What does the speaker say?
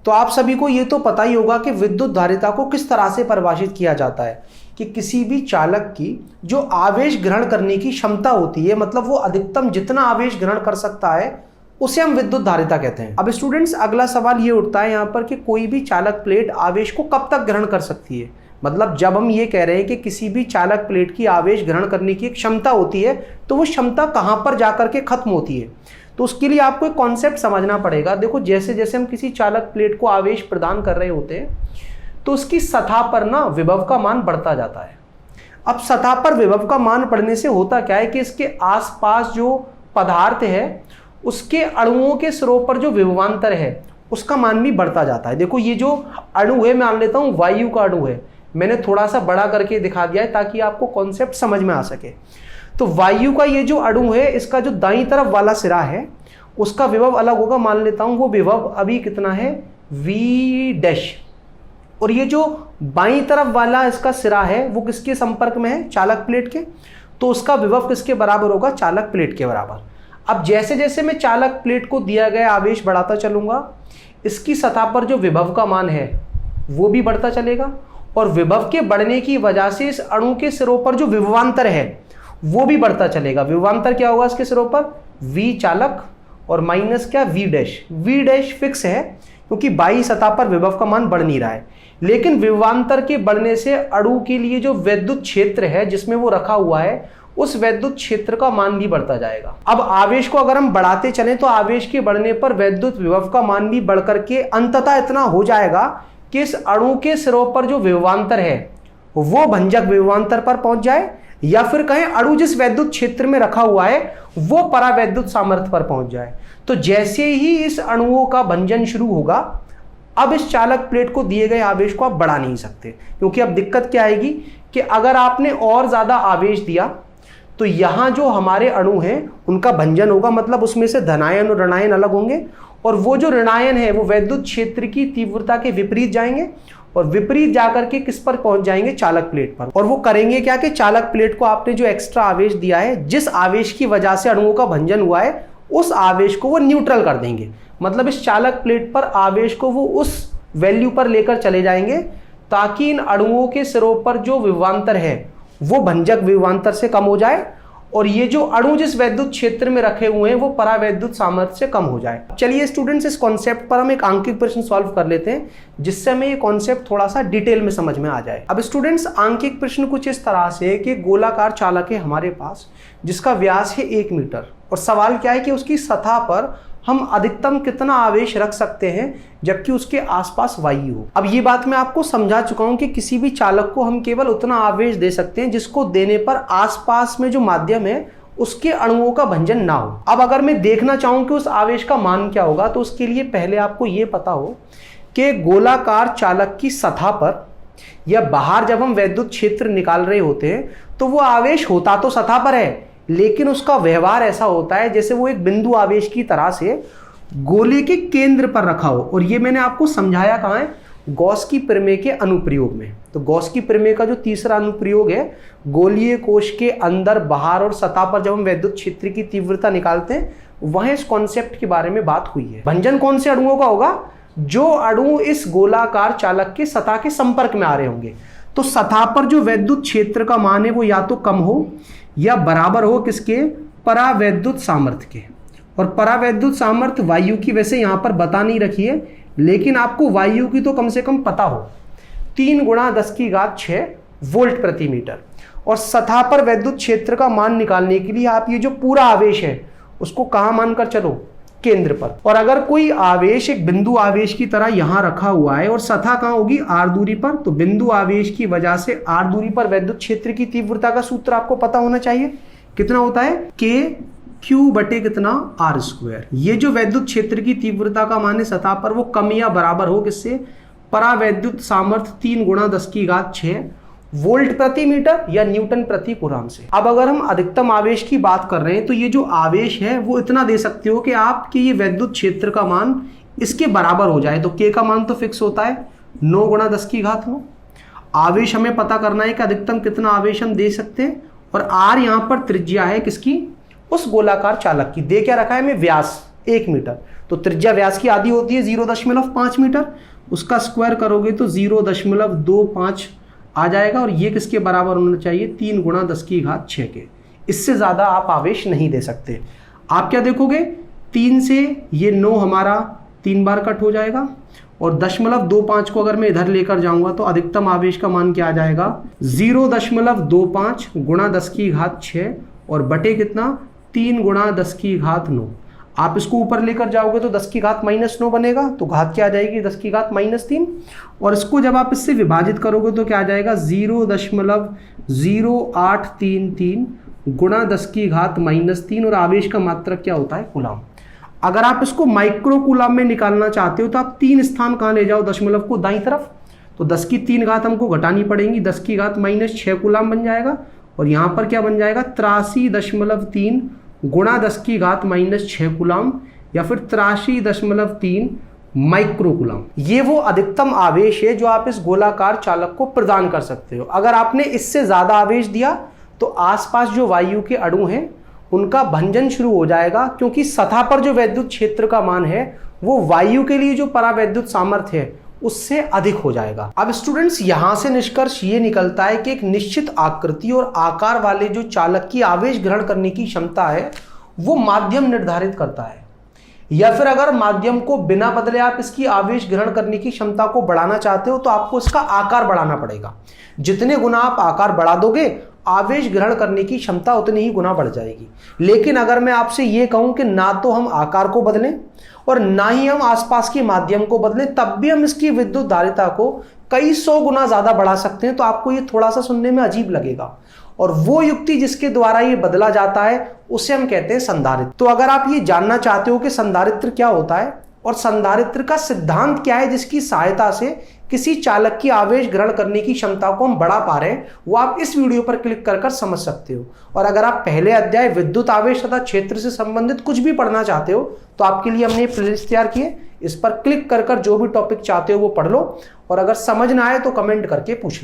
तो आप सभी को ये तो पता ही होगा कि विद्युत धारिता को किस तरह से परिभाषित किया जाता है कि किसी भी चालक की जो आवेश ग्रहण करने की क्षमता होती है, मतलब वो अधिकतम जितना आवेश ग्रहण कर सकता है, उसे हम विद्युत धारिता कहते हैं। अब स्टूडेंट्स, अगला सवाल ये उठता है यहाँ पर कि कोई भी चालक प्लेट आवेश को कब तक ग्रहण कर सकती है। मतलब जब हम ये कह रहे हैं कि किसी भी चालक प्लेट की आवेश ग्रहण करने की एक क्षमता होती है, तो वो क्षमता कहाँ पर जाकर के खत्म होती है। तो उसके लिए आपको एक कॉन्सेप्ट समझना पड़ेगा। देखो, जैसे जैसे हम किसी चालक प्लेट को आवेश प्रदान कर रहे होते हैं तो उसकी सतह पर ना विभव का मान बढ़ता जाता है। अब सतह पर विभव का मान बढ़ने से होता क्या है कि इसके आसपास जो पदार्थ है उसके अणुओं के सिरों पर जो विभवांतर है उसका मान भी बढ़ता जाता है। देखो, ये जो अणु है, मान लेता हूं वायु का अणु है, मैंने थोड़ा सा बड़ा करके दिखा दिया है ताकि आपको कॉन्सेप्ट समझ में आ सके। तो वायु का ये जो अणु है, इसका जो दाईं तरफ वाला सिरा है उसका विभव अलग होगा। मान लेता हूं वो विभव अभी कितना है, V'। और ये जो बाईं तरफ वाला इसका सिरा है वो किसके संपर्क में है, चालक प्लेट के, तो उसका विभव किसके बराबर होगा, चालक प्लेट के बराबर। अब जैसे जैसे मैं चालक प्लेट को दिया गया आवेश बढ़ाता चलूंगा, इसकी सतह पर जो विभव का मान है वो भी बढ़ता चलेगा, और विभव के बढ़ने की वजह से इस अणु के सिरों पर जो विभवांतर है वो भी बढ़ता चलेगा। विभवांतर क्या होगा इसके सिरों पर, V चालक और माइनस क्या, V'। फिक्स है क्योंकि बाई सतह पर विभव का मान बढ़ नहीं रहा है, लेकिन विभवांतर के बढ़ने से अणु के लिए जो विद्युत क्षेत्र है जिसमें वो रखा हुआ है, उस विद्युत क्षेत्र का मान भी बढ़ता जाएगा। अब आवेश को अगर हम बढ़ाते चलें तो आवेश के बढ़ने पर विद्युत विभव का मान भी बढ़कर के अंततः इतना हो जाएगा कि इस अणु के सिरों पर जो विभवांतर है वो भंजक विभवांतर पर पहुंच जाए, या फिर कहें अणु जिस वैद्युत क्षेत्र में रखा हुआ है वो परावैद्युत सामर्थ्य पर पहुंच जाए। तो जैसे ही इस अणुओं का भंजन शुरू होगा, अब इस चालक प्लेट को दिए गए आवेश को आप बढ़ा नहीं सकते, क्योंकि अब दिक्कत क्या आएगी कि अगर आपने और ज्यादा आवेश दिया तो यहां जो हमारे अणु हैं उनका भंजन होगा, मतलब उसमें से धनायन और ऋणायन अलग होंगे, और वो जो ऋणायन है वो वैद्युत क्षेत्र की तीव्रता के विपरीत जाएंगे, और विपरीत जाकर के किस पर पहुंच जाएंगे, चालक प्लेट पर। और वो करेंगे क्या कि चालक प्लेट को आपने जो एक्स्ट्रा आवेश दिया है, जिस आवेश की वजह से अणुओं का भंजन हुआ है, उस आवेश को वो न्यूट्रल कर देंगे। मतलब इस चालक प्लेट पर आवेश को वो उस वैल्यू पर लेकर चले जाएंगे ताकि इन अणुओं के सिरों पर जो विभवांतर है वो भंजक विभवांतर से कम हो जाए, और ये जो अणु जिस वैद्युत क्षेत्र में रखे हुए हैं वो परावैद्युत सामर्थ्य से कम हो जाए। चलिए स्टूडेंट्स, इस कॉन्सेप्ट पर हम एक आंकिक प्रश्न सॉल्व कर लेते हैं जिससे हमें ये कॉन्सेप्ट थोड़ा सा डिटेल में समझ में आ जाए। अब स्टूडेंट्स, आंकिक प्रश्न कुछ इस तरह से है कि गोलाकार चालक है हमारे पास जिसका व्यास है 1 मीटर, और सवाल क्या है कि उसकी सतह पर हम अधिकतम कितना आवेश रख सकते हैं जबकि उसके आसपास वायु हो। अब ये बात मैं आपको समझा चुका हूं कि किसी भी चालक को हम केवल उतना आवेश दे सकते हैं जिसको देने पर आसपास में जो माध्यम है उसके अणुओं का भंजन ना हो। अब अगर मैं देखना चाहूं कि उस आवेश का मान क्या होगा, तो उसके लिए पहले आपको ये पता हो कि गोलाकार चालक की सतह पर या बाहर जब हम वैद्युत क्षेत्र निकाल रहे होते हैं तो वो आवेश होता तो सतह पर है, लेकिन उसका व्यवहार ऐसा होता है जैसे वो एक बिंदु आवेश की तरह से गोले के केंद्र पर रखा हो। और ये मैंने आपको समझाया कहाँ है, गॉस की प्रमेय के अनुप्रयोग में। तो गॉस की प्रमेय का जो तीसरा अनुप्रयोग है, गोलीय कोश के अंदर, बाहर और सतह पर जब हम वैद्युत क्षेत्र की तीव्रता निकालते हैं, वहां इस कॉन्सेप्ट के बारे में बात हुई है। भंजन कौन से अणुओं का होगा, जो अणु इस गोलाकार चालक के सतह के संपर्क में आ रहे होंगे। तो सतह पर जो वैद्युत क्षेत्र का मान है वो या तो कम हो या बराबर हो किसके, परावैद्युत सामर्थ्य के। और परावैद्युत सामर्थ्य वायु की वैसे यहां पर बता नहीं रखी है, लेकिन आपको वायु की तो कम से कम पता हो, 3 × 10⁶ वोल्ट प्रति मीटर। और सतह पर वैद्युत क्षेत्र का मान निकालने के लिए आप ये जो पूरा आवेश है उसको कहां मानकर चलो, केंद्र पर। और अगर कोई आवेश एक बिंदु आवेश की तरह यहां रखा हुआ है और सतह कहां होगी, r दूरी पर, तो बिंदु आवेश की वजह से r दूरी पर वैद्युत क्षेत्र की तीव्रता का सूत्र आपको पता होना चाहिए, कितना होता है, Kq/r²। ये जो वैद्युत क्षेत्र की तीव्रता का मान है सतह पर वो कम या बराबर हो किससे, परावैद्युत सामर्थ्य 3 × 10⁶ वोल्ट प्रति मीटर या न्यूटन प्रति कूलम्ब से। अब अगर हम अधिकतम आवेश की बात कर रहे हैं तो ये जो आवेश है वो इतना दे सकते हो कि आपके ये वैद्युत क्षेत्र का मान इसके बराबर हो जाए। तो K का मान तो फिक्स होता है 9 × 10⁹। आवेश हमें पता करना है कि अधिकतम कितना आवेश हम दे सकते हैं, और R यहाँ पर त्रिज्या है किसकी, उस गोलाकार चालक की। दे क्या रखा है, मैं व्यास 1 मीटर। तो त्रिज्या व्यास की आधी होती है 0.5 मीटर, उसका स्क्वायर करोगे तो 0.25 आ जाएगा, और ये किसके बराबर होना चाहिए, 3 गुणा 10⁶ के। इससे ज़्यादा आप आवेश नहीं दे सकते। आप क्या देखोगे, 3 से ये 9 हमारा 3 बार कट हो जाएगा, और 0.25 को अगर मैं इधर लेकर जाऊंगा तो अधिकतम आवेश का मान क्या आ जाएगा, 0.25 गुणा 10⁶, और बटे कितना, 3 गुणा 10⁹। आप इसको ऊपर लेकर जाओगे तो 10⁻⁻9 बनेगा, तो घात क्या आ जाएगी, 10⁻3, और इसको जब आप इससे विभाजित करोगे तो क्या आ जाएगा, 0.0833 गुणा 10⁻3, और आवेश का मात्रक क्या होता है, कूलाम। अगर आप इसको माइक्रो कूलाम में निकालना चाहते हो तो आप 3 स्थान कहाँ ले जाओ, दशमलव को दाईं तरफ, तो 10⁻³ हमको घटानी पड़ेंगी, 10⁻⁻6 कूलाम बन जाएगा, और यहाँ पर क्या बन जाएगा, 83.3 गुणा 10⁻⁻6 कूलाम, या फिर 83.3 माइक्रो कूलाम। ये वो अधिकतम आवेश है जो आप इस गोलाकार चालक को प्रदान कर सकते हो। अगर आपने इससे ज़्यादा आवेश दिया तो आसपास जो वायु के अणु हैं उनका भंजन शुरू हो जाएगा, क्योंकि सतह पर जो वैद्युत क्षेत्र का मान है वो वायु के लिए जो परावैद्युत सामर्थ्य है उससे अधिक हो जाएगा। अब स्टूडेंट्स, यहां से निष्कर्ष ये निकलता है कि एक निश्चित आकृति और आकार वाले जो चालक की आवेश ग्रहण करने की क्षमता है वो माध्यम निर्धारित करता है, या फिर अगर माध्यम को बिना बदले आप इसकी आवेश ग्रहण करने की क्षमता को बढ़ाना चाहते हो तो आपको इसका आकार बढ़ाना पड़ेगा। जितने गुना आप आकार बढ़ा दोगे आवेश ग्रहण करने की क्षमता उतनी ही गुना बढ़ जाएगी। लेकिन अगर मैं आपसे ये कहूं कि ना तो हम आकार को बदलें और ना ही हम आसपास के माध्यम को बदलें, तब भी हम इसकी विद्युत धारिता को कई 100 गुना ज्यादा बढ़ा सकते हैं, तो आपको ये थोड़ा सा सुनने में अजीब लगेगा। और वो युक्ति जिसके द्वारा ये बदला जाता है उसे हम कहते हैं संधारित्र। तो अगर आप ये जानना चाहते हो कि संधारित्र क्या होता है और संधारित्र का सिद्धांत क्या है जिसकी सहायता से किसी चालक की आवेश ग्रहण करने की क्षमता को हम बढ़ा पा रहे हैं, वो आप इस वीडियो पर क्लिक कर समझ सकते हो। और अगर आप पहले अध्याय विद्युत आवेश तथा क्षेत्र से संबंधित कुछ भी पढ़ना चाहते हो तो आपके लिए हमने प्लेलिस्ट तैयार की है, इस पर क्लिक कर जो भी टॉपिक चाहते हो वो पढ़ लो, और अगर समझ ना आए तो कमेंट करके पूछ लो।